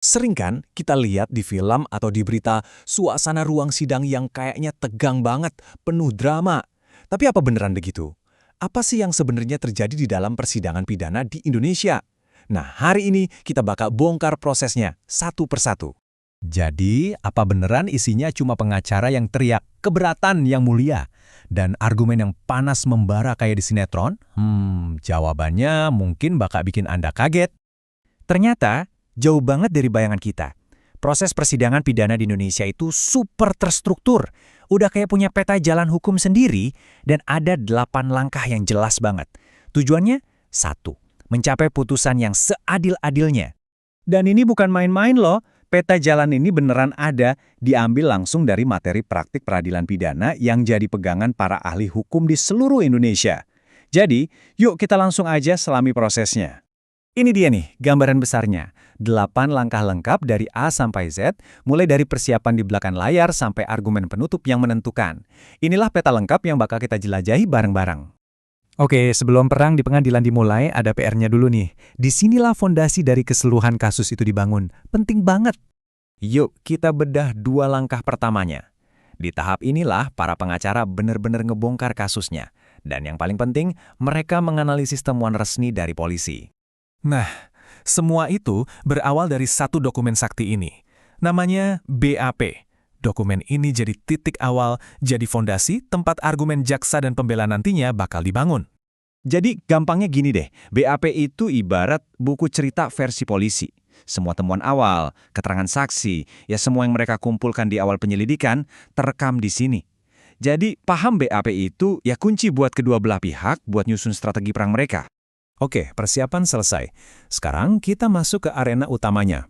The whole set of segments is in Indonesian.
Sering kan kita lihat di film atau di berita suasana ruang sidang yang kayaknya tegang banget, penuh drama. Tapi apa beneran begitu? Apa sih yang sebenarnya terjadi di dalam persidangan pidana di Indonesia? Nah, hari ini kita bakal bongkar prosesnya satu persatu. Jadi, apa beneran isinya cuma pengacara yang teriak, keberatan yang mulia, dan argumen yang panas membara kayak di sinetron? Jawabannya mungkin bakal bikin Anda kaget. Ternyata, jauh banget dari bayangan kita. Proses persidangan pidana di Indonesia itu super terstruktur. Udah kayak punya peta jalan hukum sendiri, dan ada 8 langkah yang jelas banget. Tujuannya? 1. Mencapai putusan yang seadil-adilnya. Dan ini bukan main-main loh. Peta jalan ini beneran ada, diambil langsung dari materi praktik peradilan pidana yang jadi pegangan para ahli hukum di seluruh Indonesia. Jadi, yuk kita langsung aja selami prosesnya. Ini dia nih, gambaran besarnya. 8 langkah lengkap dari A sampai Z, mulai dari persiapan di belakang layar sampai argumen penutup yang menentukan. Inilah peta lengkap yang bakal kita jelajahi bareng-bareng. Oke, sebelum perang di pengadilan dimulai, ada PR-nya dulu nih. Disinilah fondasi dari keseluruhan kasus itu dibangun. Penting banget. Yuk, kita bedah 2 langkah pertamanya. Di tahap inilah, para pengacara benar-benar ngebongkar kasusnya. Dan yang paling penting, mereka menganalisis temuan resmi dari polisi. Nah, semua itu berawal dari satu dokumen sakti ini. Namanya BAP. Dokumen ini jadi titik awal, jadi fondasi tempat argumen jaksa dan pembela nantinya bakal dibangun. Jadi gampangnya gini deh, BAP itu ibarat buku cerita versi polisi. Semua temuan awal, keterangan saksi, ya semua yang mereka kumpulkan di awal penyelidikan terekam di sini. Jadi paham BAP itu ya kunci buat kedua belah pihak buat nyusun strategi perang mereka. Oke, persiapan selesai. Sekarang kita masuk ke arena utamanya.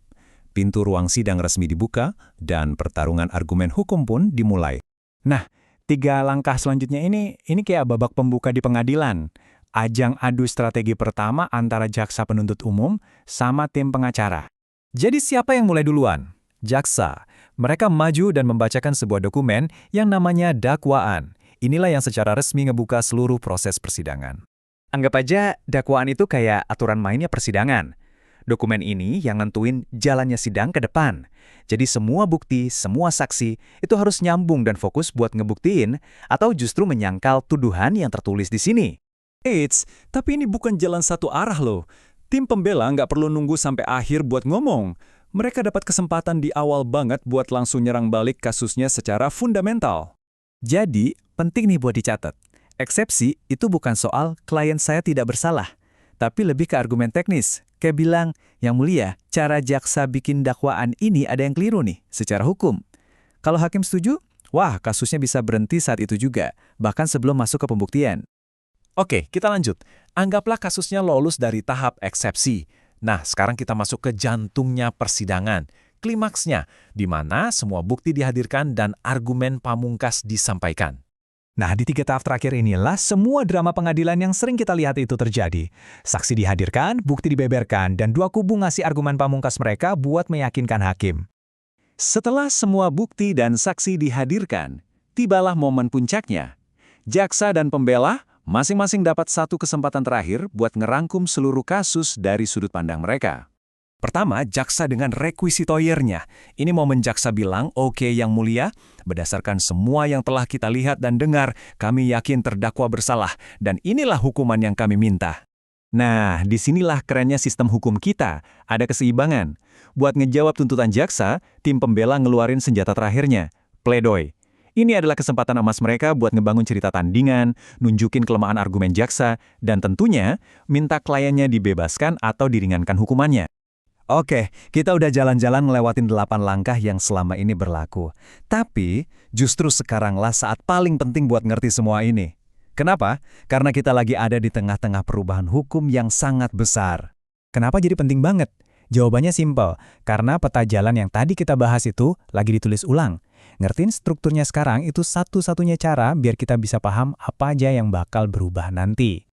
Pintu ruang sidang resmi dibuka, dan pertarungan argumen hukum pun dimulai. Nah, 3 langkah selanjutnya ini kayak babak pembuka di pengadilan. Ajang adu strategi pertama antara jaksa penuntut umum sama tim pengacara. Jadi siapa yang mulai duluan? Jaksa. Mereka maju dan membacakan sebuah dokumen yang namanya dakwaan. Inilah yang secara resmi ngebuka seluruh proses persidangan. Anggap aja dakwaan itu kayak aturan mainnya persidangan. Dokumen ini yang nentuin jalannya sidang ke depan. Jadi semua bukti, semua saksi itu harus nyambung dan fokus buat ngebuktiin atau justru menyangkal tuduhan yang tertulis di sini. Eits, tapi ini bukan jalan satu arah loh. Tim pembela nggak perlu nunggu sampai akhir buat ngomong. Mereka dapat kesempatan di awal banget buat langsung nyerang balik kasusnya secara fundamental. Jadi, penting nih buat dicatat. Eksepsi itu bukan soal klien saya tidak bersalah, tapi lebih ke argumen teknis. Kayak bilang, yang mulia, cara jaksa bikin dakwaan ini ada yang keliru nih, secara hukum. Kalau hakim setuju, wah kasusnya bisa berhenti saat itu juga, bahkan sebelum masuk ke pembuktian. Oke, kita lanjut. Anggaplah kasusnya lolos dari tahap eksepsi. Nah, sekarang kita masuk ke jantungnya persidangan. Klimaksnya, di mana semua bukti dihadirkan dan argumen pamungkas disampaikan. Nah, di 3 tahap terakhir inilah semua drama pengadilan yang sering kita lihat itu terjadi. Saksi dihadirkan, bukti dibeberkan, dan 2 kubu ngasih argumen pamungkas mereka buat meyakinkan hakim. Setelah semua bukti dan saksi dihadirkan, tibalah momen puncaknya. Jaksa dan pembela masing-masing dapat satu kesempatan terakhir buat ngerangkum seluruh kasus dari sudut pandang mereka. Pertama, jaksa dengan requisitoirnya. Ini momen jaksa bilang, oke yang mulia, berdasarkan semua yang telah kita lihat dan dengar, kami yakin terdakwa bersalah, dan inilah hukuman yang kami minta. Nah, disinilah kerennya sistem hukum kita, ada keseimbangan. Buat ngejawab tuntutan jaksa, tim pembela ngeluarin senjata terakhirnya, pledoi. Ini adalah kesempatan emas mereka buat ngebangun cerita tandingan, nunjukin kelemahan argumen jaksa, dan tentunya minta kliennya dibebaskan atau diringankan hukumannya. Oke, kita udah jalan-jalan ngelewatin 8 langkah yang selama ini berlaku. Tapi, justru sekaranglah saat paling penting buat ngerti semua ini. Kenapa? Karena kita lagi ada di tengah-tengah perubahan hukum yang sangat besar. Kenapa jadi penting banget? Jawabannya simpel, karena peta jalan yang tadi kita bahas itu lagi ditulis ulang. Ngertiin strukturnya sekarang itu satu-satunya cara biar kita bisa paham apa aja yang bakal berubah nanti.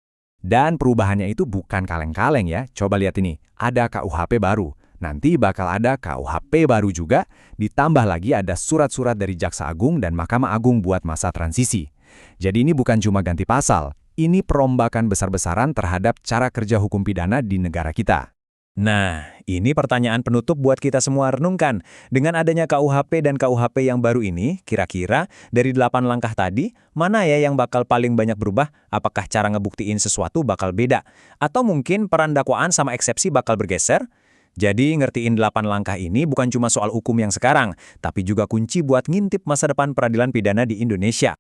Dan perubahannya itu bukan kaleng-kaleng ya. Coba lihat ini, ada KUHP baru. Nanti bakal ada KUHP baru juga, ditambah lagi ada surat-surat dari Jaksa Agung dan Mahkamah Agung buat masa transisi. Jadi ini bukan cuma ganti pasal, ini perombakan besar-besaran terhadap cara kerja hukum pidana di negara kita. Nah, ini pertanyaan penutup buat kita semua renungkan. Dengan adanya KUHP dan KUHP yang baru ini, kira-kira dari 8 langkah tadi, mana ya yang bakal paling banyak berubah? Apakah cara ngebuktiin sesuatu bakal beda? Atau mungkin peran dakwaan sama eksepsi bakal bergeser? Jadi ngertiin 8 langkah ini bukan cuma soal hukum yang sekarang, tapi juga kunci buat ngintip masa depan peradilan pidana di Indonesia.